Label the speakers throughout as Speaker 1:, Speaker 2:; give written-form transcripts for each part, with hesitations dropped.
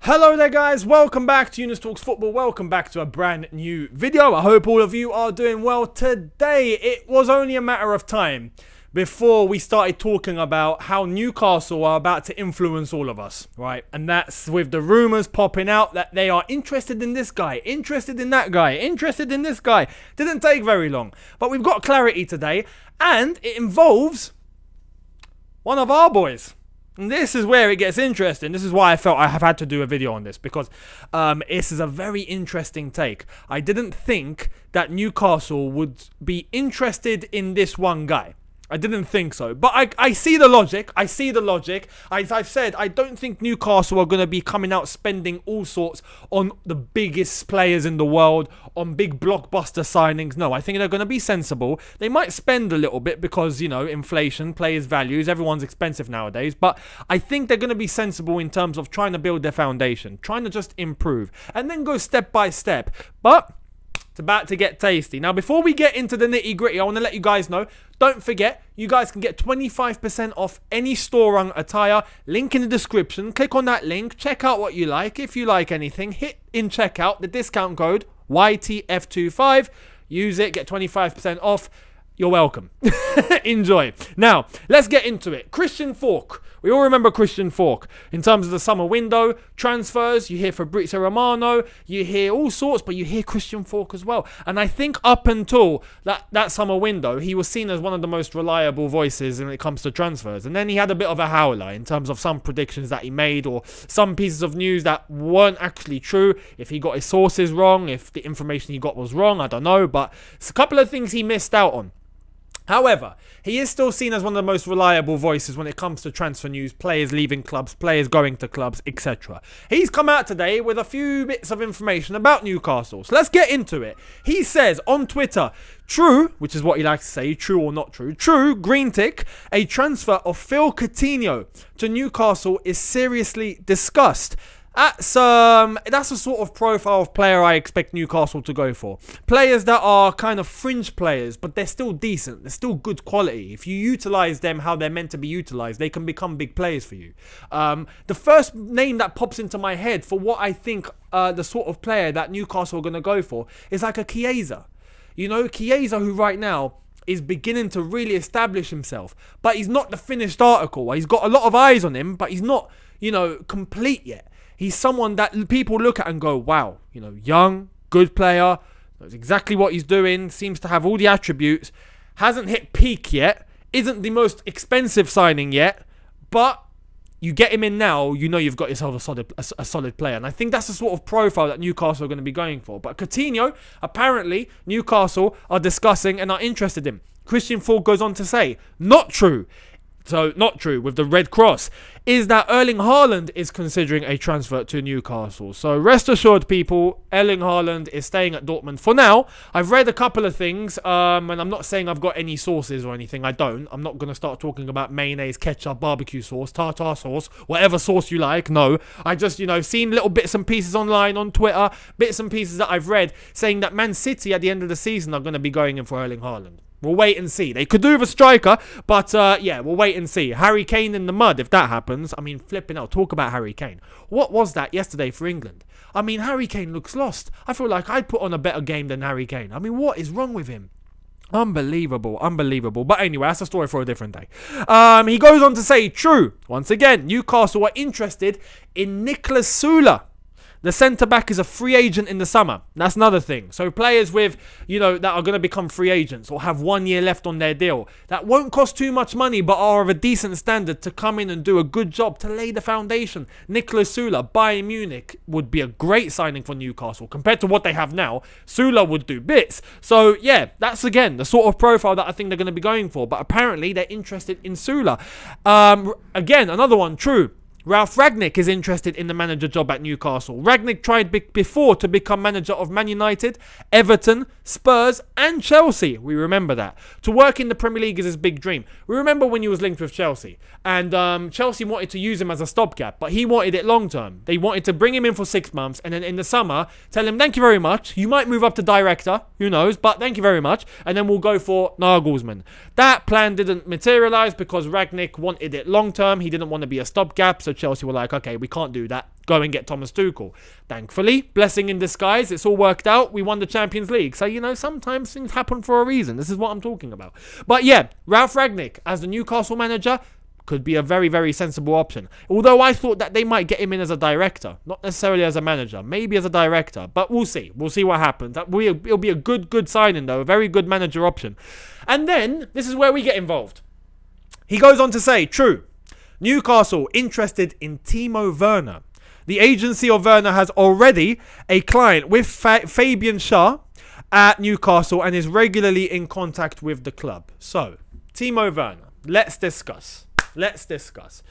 Speaker 1: Hello there guys, welcome back to Younes Talks Football, welcome back to a brand new video. I hope all of you are doing well today. It was only a matter of time before we started talking about how Newcastle are about to influence all of us, right? And that's with the rumours popping out that they are interested in this guy, interested in that guy, interested in this guy. Didn't take very long, but we've got clarity today, and it involves one of our boys. And this is where it gets interesting. This is why I felt I have had to do a video on this, because this is a very interesting take. I didn't think that Newcastle would be interested in this one guy. I didn't think so. But I see the logic. I see the logic. As I've said, I don't think Newcastle are going to be coming out spending all sorts on the biggest players in the world, on big blockbuster signings. No, I think they're going to be sensible. They might spend a little bit because, you know, inflation, players' values, everyone's expensive nowadays. But I think they're going to be sensible in terms of trying to build their foundation, trying to just improve, and then go step by step. But it's about to get tasty. Now, before we get into the nitty-gritty, I want to let you guys know, don't forget, you guys can get 25% off any store-run attire. Link in the description. Click on that link. Check out what you like. If you like anything, hit in checkout the discount code YTF25. Use it. Get 25% off. You're welcome. Enjoy. Now, let's get into it. Christian Falk. We all remember Christian Falk. In terms of the summer window, transfers, you hear Fabrizio Romano, you hear all sorts, but you hear Christian Falk as well. And I think up until that summer window, he was seen as one of the most reliable voices when it comes to transfers. And then he had a bit of a howler in terms of some predictions that he made, or some pieces of news that weren't actually true. If he got his sources wrong, if the information he got was wrong, I don't know. But it's a couple of things he missed out on. However, he is still seen as one of the most reliable voices when it comes to transfer news, players leaving clubs, players going to clubs, etc. He's come out today with a few bits of information about Newcastle. So let's get into it. He says on Twitter, true, which is what he likes to say, true or not true, true, green tick, a transfer of Phil Coutinho to Newcastle is seriously discussed. That's the sort of profile of player I expect Newcastle to go for. Players that are kind of fringe players, but they're still decent. They're still good quality. If you utilise them how they're meant to be utilised, they can become big players for you. The first name that pops into my head for what I think the sort of player that Newcastle are going to go for is like a Chiesa. You know, Chiesa, who right now is beginning to really establish himself, but he's not the finished article. He's got a lot of eyes on him, but he's not, you know, complete yet. He's someone that people look at and go, wow, you know, young, good player, knows exactly what he's doing, seems to have all the attributes, hasn't hit peak yet, isn't the most expensive signing yet, but you get him in now, you know you've got yourself a solid player. And I think that's the sort of profile that Newcastle are going to be going for. But Coutinho, apparently, Newcastle are discussing and are interested in. Christian Falk goes on to say, not true. So, not true, with the red cross, is that Erling Haaland is considering a transfer to Newcastle. So, rest assured, people, Erling Haaland is staying at Dortmund for now. I've read a couple of things, and I'm not saying I've got any sources or anything. I don't. I'm not going to start talking about mayonnaise, ketchup, barbecue sauce, tartar sauce, whatever sauce you like. No, I just, you know, seen little bits and pieces online, on Twitter, bits and pieces that I've read, saying that Man City at the end of the season are going to be going in for Erling Haaland. We'll wait and see. They could do with a striker, but yeah, we'll wait and see. Harry Kane in the mud, if that happens. I mean, flipping out. Talk about Harry Kane. What was that yesterday for England? I mean, Harry Kane looks lost. I feel like I'd put on a better game than Harry Kane. I mean, what is wrong with him? Unbelievable, unbelievable. But anyway, that's a story for a different day. He goes on to say, true. Once again, Newcastle are interested in Niklas Süle. The centre-back is a free agent in the summer. That's another thing. So players with, you know, that are going to become free agents or have 1 year left on their deal, that won't cost too much money but are of a decent standard to come in and do a good job to lay the foundation. Niklas Süle, Bayern Munich, would be a great signing for Newcastle. Compared to what they have now, Süle would do bits. So, yeah, that's, again, the sort of profile that I think they're going to be going for. But apparently, they're interested in Süle. Again, another one, true. Ralf Rangnick is interested in the manager job at Newcastle. Rangnick tried before to become manager of Man United, Everton, Spurs and Chelsea. We remember that. To work in the Premier League is his big dream. We remember when he was linked with Chelsea. And Chelsea wanted to use him as a stopgap, but he wanted it long term. They wanted to bring him in for 6 months and then in the summer tell him, thank you very much. You might move up to director, who knows, but thank you very much. And then we'll go for Nagelsmann. That plan didn't materialise because Rangnick wanted it long term. He didn't want to be a stopgap, so Chelsea were like, okay, we can't do that. go and get Thomas Tuchel. Thankfully, blessing in disguise, it's all worked out. We won the Champions League. So, you know, sometimes things happen for a reason. This is what I'm talking about. But yeah, Ralf Rangnick as the Newcastle manager could be a very, very sensible option. Although I thought that they might get him in as a director, not necessarily as a manager, maybe as a director. But we'll see. We'll see what happens. It'll be a good signing, though. A very good manager option. And then, this is where we get involved. He goes on to say, true, Newcastle interested in Timo Werner. The agency of Werner has already a client with Fabian Schär at Newcastle and is regularly in contact with the club. So, Timo Werner, let's discuss. Let's discuss.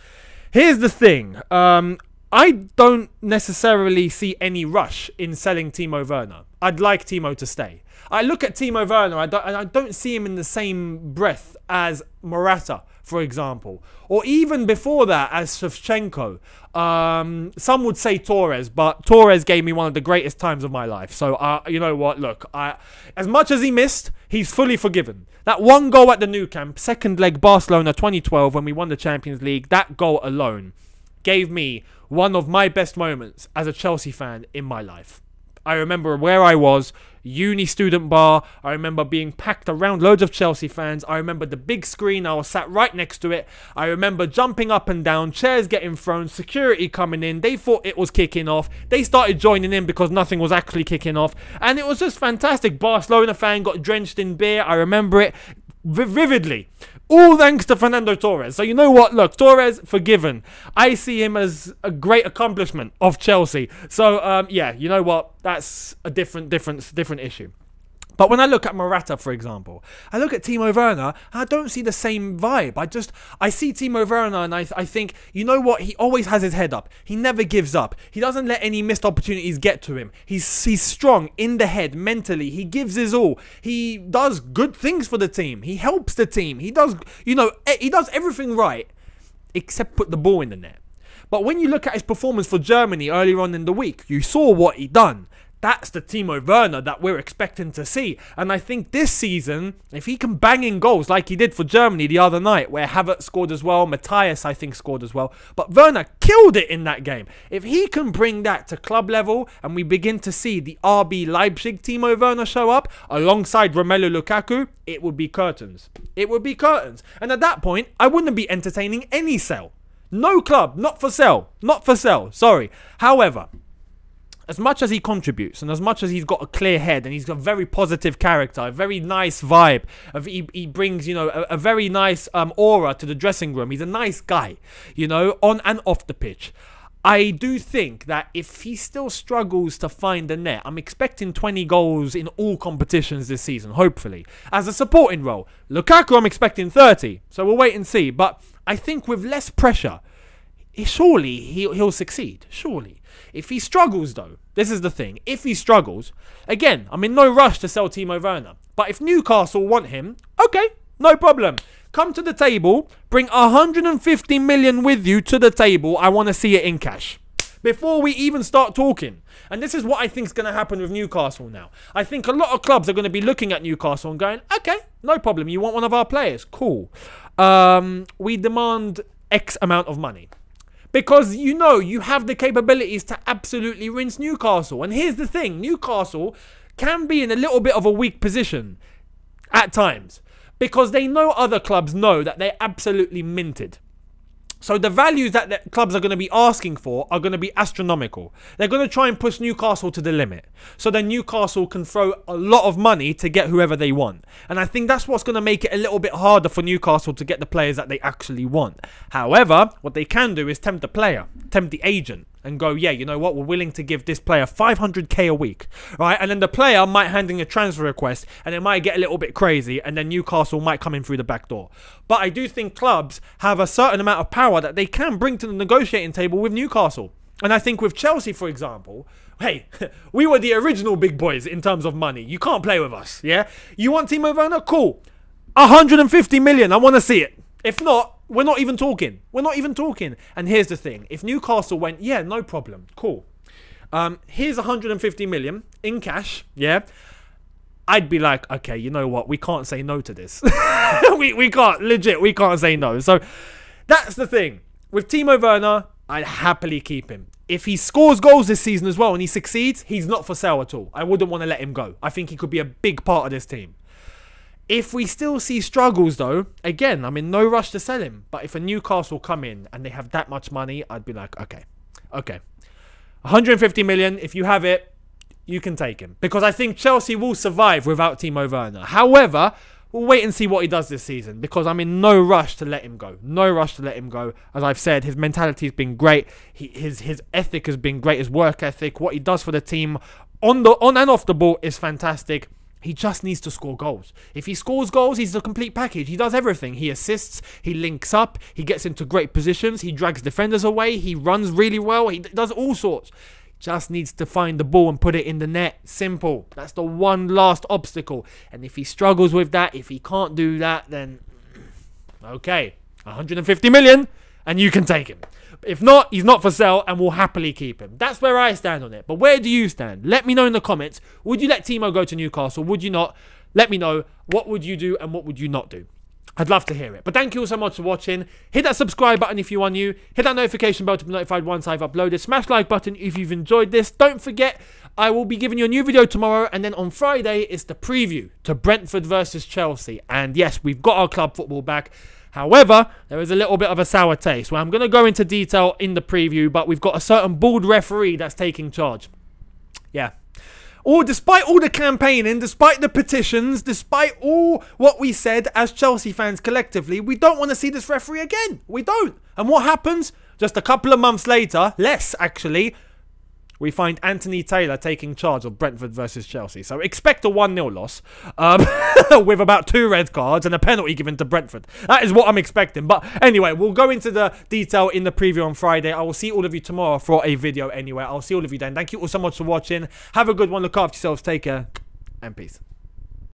Speaker 1: Here's the thing. I don't necessarily see any rush in selling Timo Werner. I'd like Timo to stay. I look at Timo Werner, I don't see him in the same breath as Morata, for example. Or even before that, as Shevchenko. Some would say Torres, but Torres gave me one of the greatest times of my life. So, you know what? Look, as much as he missed, he's fully forgiven. That one goal at the Nou Camp, second leg Barcelona 2012 when we won the Champions League, that goal alone gave me one of my best moments as a Chelsea fan in my life. I remember where I was, uni student bar. I remember being packed around loads of Chelsea fans. I remember the big screen. I was sat right next to it. I remember jumping up and down, chairs getting thrown, security coming in. They thought it was kicking off. They started joining in because nothing was actually kicking off. And it was just fantastic. Barcelona fan got drenched in beer. I remember it vividly. All thanks to Fernando Torres. So you know what? Look, Torres, forgiven. I see him as a great accomplishment of Chelsea. So, yeah, you know what? That's a different issue. But when I look at Morata, for example, I look at Timo Werner, and I don't see the same vibe. I see Timo Werner and I think, you know what? He always has his head up. He never gives up. He doesn't let any missed opportunities get to him. He's strong in the head, mentally. He gives his all. He does good things for the team. He helps the team. He does, you know, he does everything right, except put the ball in the net. But when you look at his performance for Germany earlier on in the week, you saw what he done. That's the Timo Werner that we're expecting to see. And I think this season, if he can bang in goals like he did for Germany the other night, where Havertz scored as well, Matthias, I think, scored as well. But Werner killed it in that game. If he can bring that to club level and we begin to see the RB Leipzig Timo Werner show up alongside Romelu Lukaku, it would be curtains. It would be curtains. And at that point, I wouldn't be entertaining any sell. No club, not for sale. Not for sale, sorry. However, as much as he contributes and as much as he's got a clear head and he's got a very positive character, a very nice vibe, he brings, you know, a very nice aura to the dressing room. He's a nice guy, you know, on and off the pitch. I do think that if he still struggles to find the net, I'm expecting 20 goals in all competitions this season, hopefully, as a supporting role. Lukaku, I'm expecting 30, so we'll wait and see. But I think with less pressure, surely he'll succeed, surely. If he struggles, though, this is the thing. If he struggles, again, I'm in no rush to sell Timo Werner. But if Newcastle want him, okay, no problem. Come to the table, bring 150 million with you to the table. I want to see it in cash before we even start talking. And this is what I think is going to happen with Newcastle now. I think a lot of clubs are going to be looking at Newcastle and going, okay, no problem. You want one of our players? Cool. We demand X amount of money. Because, you know, you have the capabilities to absolutely rinse Newcastle. And here's the thing. Newcastle can be in a little bit of a weak position at times. Because they know other clubs know that they're absolutely minted. So the values that the clubs are going to be asking for are going to be astronomical. They're going to try and push Newcastle to the limit. So then Newcastle can throw a lot of money to get whoever they want. And I think that's what's going to make it a little bit harder for Newcastle to get the players that they actually want. However, what they can do is tempt the player, tempt the agent. And go, yeah, you know what? We're willing to give this player 500k a week, right? And then the player might hand in a transfer request and it might get a little bit crazy and then Newcastle might come in through the back door. But I do think clubs have a certain amount of power that they can bring to the negotiating table with Newcastle. And I think with Chelsea, for example, hey, we were the original big boys in terms of money. You can't play with us, yeah? You want Timo Werner? Cool. 150 million. I want to see it. If not, we're not even talking. We're not even talking. And here's the thing. If Newcastle went, yeah, no problem. Cool. Here's 150 million in cash. Yeah. I'd be like, okay, you know what? We can't say no to this. we can't. Legit, we can't say no. So that's the thing. With Timo Werner, I'd happily keep him. If he scores goals this season as well and he succeeds, he's not for sale at all. I wouldn't want to let him go. I think he could be a big part of this team. If we still see struggles though, again, I'm in no rush to sell him. But if a Newcastle come in and they have that much money, I'd be like, okay. 150 million, if you have it, you can take him. Because I think Chelsea will survive without Timo Werner. However, we'll wait and see what he does this season. Because I'm in no rush to let him go. No rush to let him go. As I've said, his mentality has been great. His ethic has been great. His work ethic, what he does for the team on and off the ball is fantastic. He just needs to score goals. If he scores goals, he's the complete package. He does everything. He assists, he links up, he gets into great positions, he drags defenders away, he runs really well, he does all sorts. Just needs to find the ball and put it in the net. Simple. That's the one last obstacle. And if he struggles with that, if he can't do that, then okay, 150 million and you can take him. If not, he's not for sale and we'll happily keep him. That's where I stand on it. But where do you stand? Let me know in the comments. Would you let Timo go to Newcastle? Would you not? Let me know. What would you do and what would you not do? I'd love to hear it. But thank you all so much for watching. Hit that subscribe button if you are new. Hit that notification bell to be notified once I've uploaded. Smash the like button if you've enjoyed this. Don't forget, I will be giving you a new video tomorrow. And then on Friday, it's the preview to Brentford versus Chelsea. And yes, we've got our club football back. However, there is a little bit of a sour taste. Well, I'm going to go into detail in the preview, but we've got a certain bald referee that's taking charge. Yeah. Despite all the campaigning, despite the petitions, despite all what we said as Chelsea fans collectively, we don't want to see this referee again. We don't. And what happens? Just a couple of months later, less actually, we find Anthony Taylor taking charge of Brentford versus Chelsea. So expect a 1-0 loss with about 2 red cards and a penalty given to Brentford. That is what I'm expecting. But anyway, we'll go into the detail in the preview on Friday. I will see all of you tomorrow for a video anyway. I'll see all of you then. Thank you all so much for watching. Have a good one. Look after yourselves. Take care and peace.